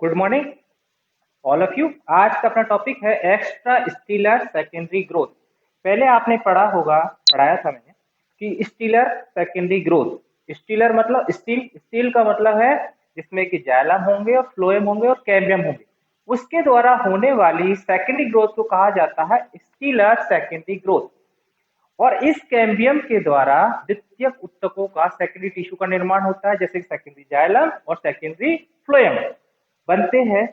Good morning all of you. आज का अपना टॉपिक है एक्स्ट्रा स्टीलर सेकेंडरी ग्रोथ। पहले आपने पढ़ाया था मैंने कि स्टीलर सेकेंडरी ग्रोथ। स्टीलर मतलब स्टील, स्टील का मतलब है जिसमें कि जाइलम होंगे और फ्लोएम होंगे और कैम्बियम होंगे। उसके द्वारा होने वाली सेकेंडरी ग्रोथ को कहा जाता है स्टीलर सेकेंडरी ग्रोथ। और इस कैम्बियम के द्वारा द्वितीयक ऊतकों का सेकेंडरी टिश्यू का निर्माण होता है, जैसे सेकेंडरी जाइलम और सेकेंडरी फ्लोएम बनते हैं।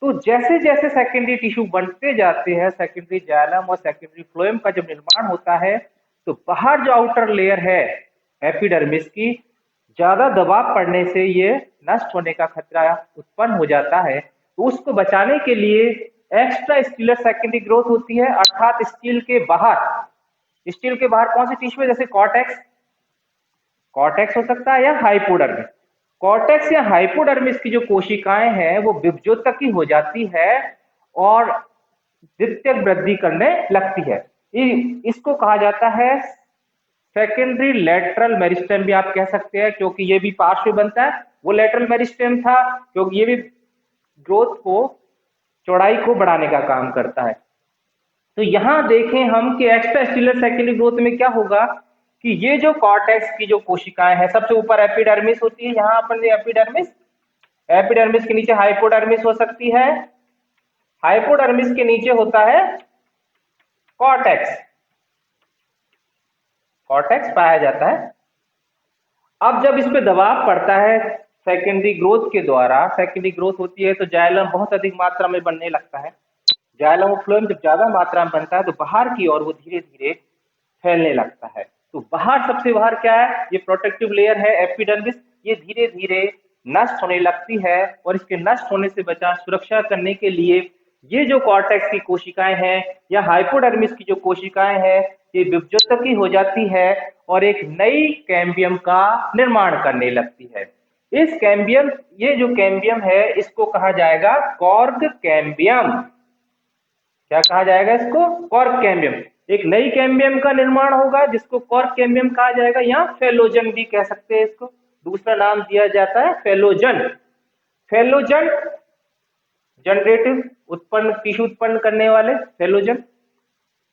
तो जैसे जैसे सेकेंडरी टिश्यू बनते जाते हैं, सेकेंडरी जाइलम और सेकेंडरी फ्लोएम का जब निर्माण होता है, तो बाहर जो आउटर लेयर है एपिडर्मिस की, ज्यादा दबाव पड़ने से ये नष्ट होने का खतरा उत्पन्न हो जाता है। तो उसको बचाने के लिए एक्स्ट्रा स्टीलर सेकेंडरी ग्रोथ होती है, अर्थात स्टील के बाहर कौन सी टिश्यू है, जैसे कॉर्टेक्स, कॉर्टेक्स हो सकता है या हाइपोडर्मिस। कॉर्टेक्स या हाइपोडर्मिस की जो कोशिकाएं हैं वो विभज्योतकी हो जाती है और द्वितीयक वृद्धि करने लगती है। इसको कहा जाता है सेकेंडरी लेटरल मेरिस्टेम भी आप कह सकते हैं, क्योंकि ये भी पार्श्व में बनता है। वो लेटरल मेरिस्टेम था क्योंकि ये भी ग्रोथ को, चौड़ाई को बढ़ाने का काम करता है। तो यहां देखें हम कि एक्स्ट्रा स्टीलर सेकेंडरी ग्रोथ में क्या होगा कि ये जो कॉर्टेक्स की जो कोशिकाएं हैं, सबसे ऊपर एपिडर्मिस होती है, यहां अपन एपिडर्मिस, एपिडर्मिस के नीचे हाइपोडर्मिस हो सकती है, हाइपोडर्मिस के नीचे होता है कॉर्टेक्स, कॉर्टेक्स पाया जाता है। अब जब इस पे दबाव पड़ता है सेकेंडरी ग्रोथ के द्वारा, सेकेंडरी ग्रोथ होती है तो जाइलम बहुत अधिक मात्रा में बनने लगता है। जाइलम और फ्लोएम जब ज्यादा मात्रा में बनता है तो बाहर की ओर वो धीरे धीरे फैलने लगता है। तो बाहर, सबसे बाहर क्या है, ये प्रोटेक्टिव लेयर है एपिडर्मिस, ये धीरे धीरे नष्ट होने लगती है। और इसके नष्ट होने से बचा सुरक्षा करने के लिए ये जो कॉर्टेक्स की कोशिकाएं हैं या हाइपोडर्मिस की जो कोशिकाएं हैं, ये विभज्योतकी हो जाती है और एक नई कैम्बियम का निर्माण करने लगती है। इस कैम्बियम, ये जो कैम्बियम है इसको कहा जाएगा कॉर्क कैम्बियम। क्या कहा जाएगा इसको? Cork cambium. एक नई कैम्बियम का निर्माण होगा जिसको कॉर्क कैम्बियम कहा जाएगा, या फेलोजन भी कह सकते हैं इसको, दूसरा नाम दिया जाता है फेलोजन। फेलोजन जनरेटिव, उत्पन्न टिश्यू उत्पन्न करने वाले फेलोजन,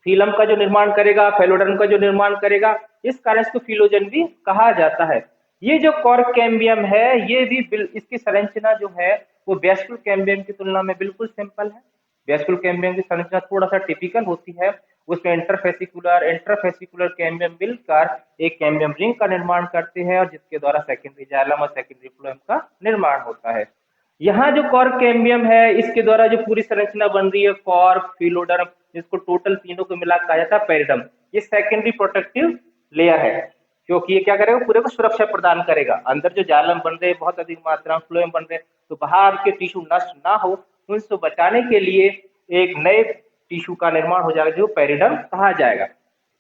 फीलम का जो निर्माण करेगा, फेलोडर्म का जो निर्माण करेगा, इस कारण इसको फिलोजन भी कहा जाता है। ये जो कॉर्क कैम्बियम है, ये भी इसकी संरचना जो है वो बेस्कुल कैम्बियम की तुलना में बिल्कुल सिंपल है। बेस्कुल कैम्बियम की संरचना थोड़ा सा टिपिकल होती है। उसमें इंटरफेसिकुलर इंटरफेसिकुलर कैम्बियम मिलकर एक कैम्बियम रिंग का निर्माण करते हैं और जिसके द्वारा सेकेंडरी जाइलम और सेकेंडरी फ्लोएम का निर्माण होता है। यहाँ जो कॉर्क कैम्बियम है, इसके द्वारा जो पूरी संरचना बन रही है, कॉर्क, फिलोडर्म, जिसको टोटल तीनों को मिला कहा जाता है पेरिडम, ये सेकेंडरी प्रोटेक्टिव लेयर है, क्योंकि ये क्या करेगा, पूरे को सुरक्षा प्रदान करेगा। अंदर जो जालम बन रहे हैं बहुत अधिक मात्रा में, फ्लोएम बन रहे हैं, तो बाहर के टिश्यू नष्ट ना हो, उनको बचाने के लिए एक नए टिश्यू का निर्माण हो जाएगा जो पेरिडम कहा जाएगा।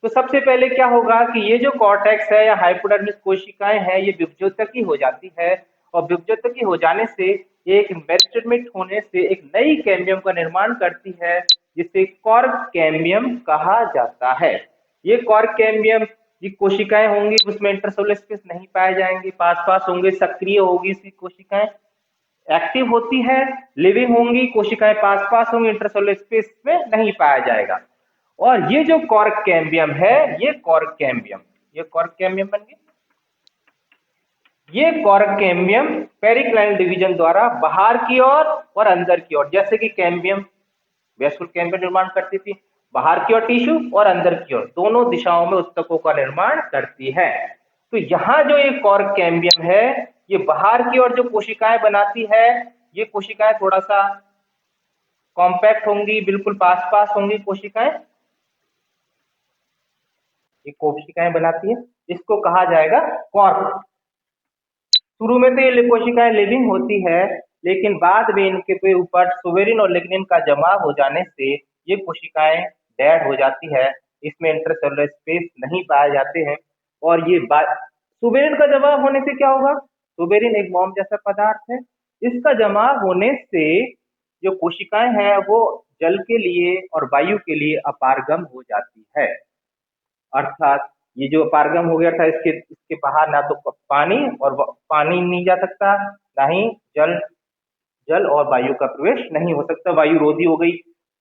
तो सबसे पहले क्या होगा कि ये जो कॉर्टेक्स है या हाइपोडर्मिस कोशिकाएं हैं, ये विभज्योतकी हो जाती है और विभज्योतकी हो जाने से, एक मेरिस्टेमेट होने से एक नई कैम्बियम का निर्माण करती है जिसे कॉर्क कैम्बियम कहा जाता है। ये कॉर्क कैम्बियम की कोशिकाएं होंगी, उसमें इंटरसेलुलर स्पेस नहीं पाए जाएंगे, पास पास होंगे, सक्रिय होगी इसकी कोशिकाएं, एक्टिव होती है, लिविंग होंगी, कोशिकाएं पास पास होंगी, इंटरसेलुलर स्पेस में नहीं पाया जाएगा। और ये जो कॉर्क कैम्बियम है, ये कॉर्क कैम्बियम, ये कॉर्क कैम्बियम बन गई। ये कॉर्क कैम्बियम पेरिक्लाइनल डिवीजन द्वारा बाहर की ओर और अंदर की ओर, जैसे कि कैम्बियम वेस्कुल कैम्बियम निर्माण करती थी, बाहर की ओर टिश्यू और अंदर की ओर दोनों दिशाओं में ऊतकों का निर्माण करती है। तो यहाँ जो ये कॉर्क कैम्बियम है, ये बाहर की ओर जो कोशिकाएं बनाती है, ये कोशिकाएं थोड़ा सा कॉम्पैक्ट होंगी, बिल्कुल पास पास होंगी कोशिकाएं, ये कोशिकाएं बनाती है, इसको कहा जाएगा कॉर्क। शुरू में तो ये कोशिकाएं लिविंग होती है, लेकिन बाद में इनके ऊपर सुवेरिन और लिग्निन का जमाव हो जाने से ये कोशिकाएं डेड हो जाती है। इसमें इंटरसेलुलर स्पेस नहीं पाए जाते हैं। और ये सुवेरिन का जमाव होने से क्या होगा, सुवेरिन एक मोम जैसा पदार्थ है, इसका जमाव होने से जो कोशिकाएं हैं वो जल के लिए और वायु के लिए अपारगम हो जाती है। अर्थात ये जो अपारगम हो गया था, इसके इसके बाहर ना तो पानी, और पानी नहीं जा सकता, ना ही जल जल और वायु का प्रवेश नहीं हो सकता। वायु रोधी हो गई,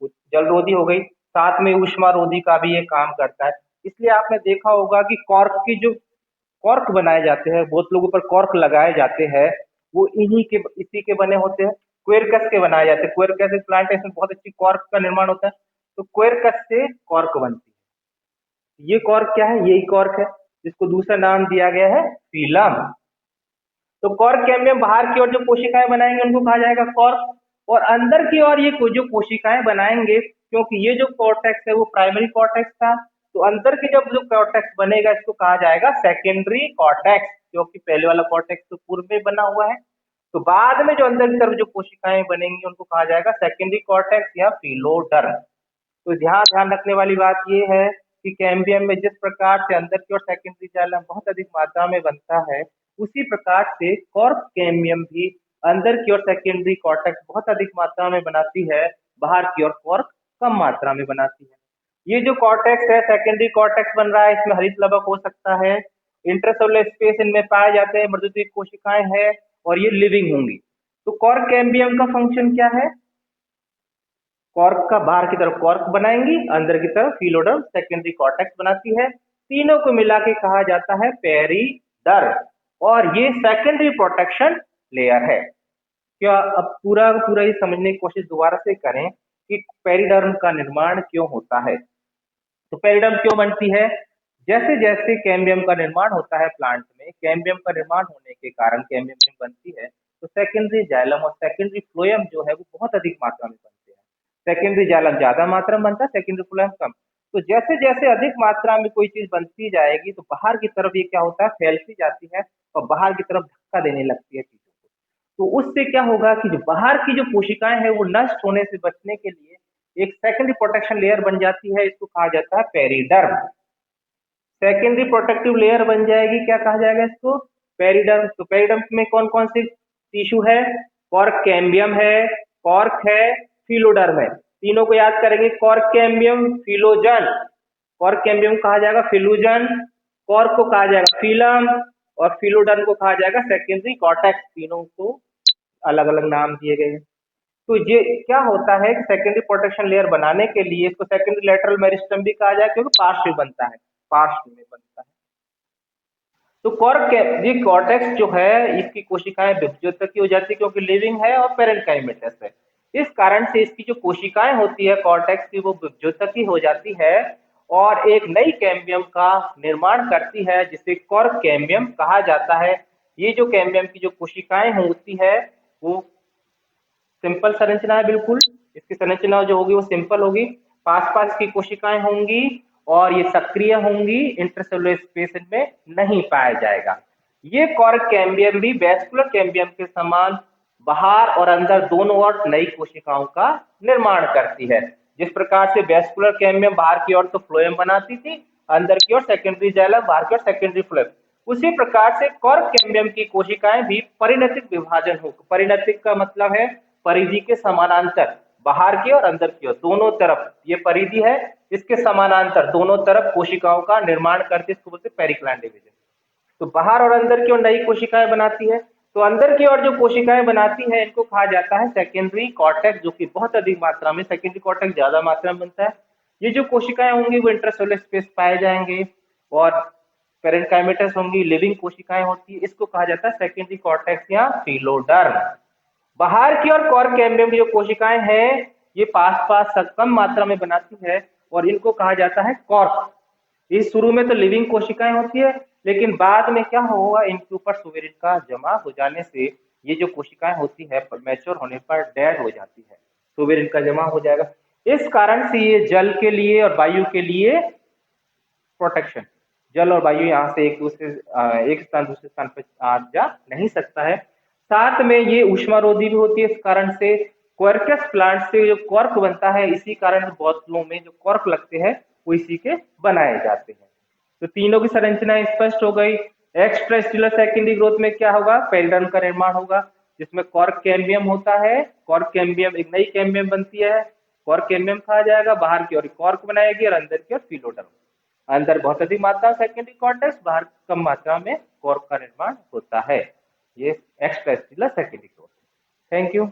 जल रोधी हो गई, साथ में ऊष्मा रोधी का भी ये काम करता है। इसलिए आपने देखा होगा कि कॉर्क की जो कॉर्क बनाए जाते हैं, बहुत लोगों पर कॉर्क लगाए जाते हैं, वो इसी के बने होते हैं। क्वेरकस के बनाए जाते हैं। क्वेरकस एक प्लांट है, इसमें बहुत अच्छी कॉर्क का निर्माण होता है। तो क्वेरकस से कॉर्क बनती है। ये कॉर्क क्या है? यही कॉर्क है, जिसको दूसरा नाम दिया गया है फीलम। तो कॉर्क कैम्बियम बाहर की ओर जो कोशिकाएं बनाएंगे उनको कहा जाएगा कॉर्क, और अंदर की ओर ये जो कोशिकाएं बनाएंगे, क्योंकि ये जो कॉर्टेक्स है वो प्राइमरी कॉर्टेक्स था, तो अंदर की जब जो कॉर्टेक्स बनेगा इसको कहा जाएगा सेकेंडरी कॉर्टेक्स, क्योंकि पहले वाला कॉर्टेक्स तो पूर्व में बना हुआ है। तो बाद में जो अंदर की तरफ जो कोशिकाएं बनेंगी उनको कहा जाएगा सेकेंडरी कॉर्टेक्स या फिलोडर्म। तो यहाँ ध्यान रखने वाली बात ये है कि कैम्बियम में जिस प्रकार से अंदर की ओर सेकेंडरी जाइलम बहुत अधिक मात्रा में बनता है, उसी प्रकार से कॉर्क कैम्बियम भी अंदर की ओर सेकेंडरी कॉर्टेक्स बहुत अधिक मात्रा में बनाती है, बाहर की ओर कॉर्क कम मात्रा में बनाती है। ये जो कॉर्टेक्स है, सेकेंडरी कॉर्टेक्स बन रहा है, इसमें हरित लवक हो सकता है, इंटरसेलुलर स्पेस इनमें पाए जाते हैं, मृदुद्वीप कोशिकाएं हैं, और ये लिविंग होंगी। तो कॉर्क कैम्बियम का फंक्शन क्या है? कॉर्क का बाहर की तरफ कॉर्क बनाएंगी, अंदर की तरफ फिलोडर्म सेकेंडरी कॉर्टेक्स बनाती है। तीनों को मिला के कहा जाता है पेरिडर्म, और ये सेकेंडरी प्रोटेक्शन लेयर है। क्या अब पूरा पूरा ये समझने की कोशिश दोबारा से करें कि पेरिडर्म का निर्माण क्यों होता है। तो पेरिडर्म क्यों बनती है? जैसे जैसे कैम्बियम का निर्माण होता है प्लांट में, कैम्बियम का निर्माण होने के कारण कैम्बियम जब बनती है तो सेकेंडरी जाइलम और सेकेंडरी फ्लोएम जो है वो बहुत अधिक मात्रा में बनते हैं। सेकेंडरी जाइलम ज्यादा मात्रा में बनता है, सेकेंडरी फ्लोएम कम। तो जैसे जैसे अधिक मात्रा में कोई चीज बनती जाएगी तो बाहर की तरफ ये क्या होता है, फैलती जाती है और बाहर की तरफ धक्का देने लगती है चीजों को। तो उससे क्या होगा कि जो बाहर की जो कोशिकाएं हैं वो नष्ट होने से बचने के लिए एक सेकेंडरी प्रोटेक्शन लेयर बन जाती है, इसको कहा जाता है पेरिडर्म। सेकेंडरी प्रोटेक्टिव लेयर बन जाएगी, क्या कहा जाएगा इसको? पेरिडर्म। तो पेरिडर्म में कौन कौन से टिश्यू है? कॉर्क कैम्बियम है, कॉर्क है, फिलोडर्म है। तीनों को याद करेंगे, कॉर्क कैम्बियम फिलोजन, कॉर्क कैम्बियम कहा जाएगा फिलोजन, कॉर्क को कहा जाएगा फिलम, और फिलोडर्म को कहा जाएगा सेकेंडरी कॉर्टेक्स। तीनों को अलग अलग नाम दिए गए हैं। तो ये क्या होता है कि सेकेंडरी प्रोटेक्शन लेयर बनाने के लिए इसको सेकेंडरी लेटरल मेरिस्टम भी कहा जाए, क्योंकि पार्श्व में बनता है, पार्श्व में बनता है। तो कॉर्क ये कॉर्टेक्स जो है इसकी कोशिकाएं विभज्योतकी हो जाती है, क्योंकि लिविंग है और पेरेन्काइमेटस है। इस कारण से इसकी जो कोशिकाएं होती है कॉर्टेक्स की वो विभज्योतकी हो जाती है और एक नई कैम्बियम का निर्माण करती है, जिसे कॉर्क कैम्बियम कहा जाता है। ये जो कैम्बियम की जो कोशिकाएं होती है वो सिंपल संरचना है, बिल्कुल इसकी संरचना जो होगी वो सिंपल होगी। पास पास की कोशिकाएं होंगी और ये सक्रिय होंगी, इंटरसेलुलर स्पेस में नहीं पाया जाएगा। ये कॉर्क कैम्बियम भी वैस्कुलर कैम्बियम के समान बाहर और अंदर दोनों ओर नई कोशिकाओं का निर्माण करती है। जिस प्रकार से वैस्कुलर कैम्बियम बाहर की ओर तो फ्लोएम बनाती थी, अंदर की ओर सेकेंडरी जाइलम, बाहर की ओर सेकेंडरी फ्लोएम, उसी प्रकार से कॉर्क कैम्बियम की कोशिकाएं भी परिणतिक विभाजन हो। परिणतिक का मतलब है परिधि के समानांतर, बाहर की और अंदर की ओर दोनों तरफ, ये परिधि है, इसके समानांतर दोनों तरफ कोशिकाओं का निर्माण करती है, इसको बोलते हैं पेरिक्लाइन डिवीजन। तो बाहर और अंदर की ओर नई कोशिकाएं बनाती है। तो अंदर की ओर जो कोशिकाएं बनाती है इनको कहा जाता है सेकेंडरी कॉर्टेक्स, जो कि बहुत अधिक मात्रा में, सेकेंडरी कॉर्टेक्स ज्यादा मात्रा में बनता है। ये जो कोशिकाएं होंगी वो इंट्रासेलुलर स्पेस पाए जाएंगे और पेरेन्काइमेटस होंगी, लिविंग कोशिकाएं होती है, इसको कहा जाता है सेकेंडरी कॉर्टेक्स या फिलोडर्म। बाहर की ओर कॉर्क कैम्बियम की जो कोशिकाएं हैं ये पास पास कम मात्रा में बनाती है और इनको कहा जाता है कॉर्क। इस शुरू में तो लिविंग कोशिकाएं होती है, लेकिन बाद में क्या होगा, इनके ऊपर सुवेरिन का जमा हो जाने से ये जो कोशिकाएं होती है मैच्योर होने पर डेड हो जाती है, सुवेरिन का जमा हो जाएगा। इस कारण से ये जल के लिए और वायु के लिए प्रोटेक्शन, जल और वायु यहाँ से एक स्थान दूसरे स्थान पर आ जा नहीं सकता है। साथ में ये ऊष्मारोधी भी होती है, इस कारण से क्वर्कस प्लांट से जो कॉर्क बनता है, इसी कारण बोतलों में जो कॉर्क लगते हैं वो इसी के बनाए जाते हैं। तो तीनों की संरचना स्पष्ट हो गई। एक्स्ट्रासेल्युलर सेकेंडरी ग्रोथ में क्या होगा, पेरिडर्म का निर्माण होगा, जिसमें कॉर्क कैम्बियम होता है। कॉर्क कैम्बियम एक नई कैम्बियम बनती है, कॉर्क कैम्बियम कहा जाएगा, बाहर की ओर कॉर्क बनाएगी और अंदर की ओर फिलोडर्म। अंदर बहुत अधिक मात्रा में सेकेंडरी कॉर्टेक्स, बाहर कम मात्रा में कॉर्क का निर्माण होता है। ये extracellular secondary growth. Thank you.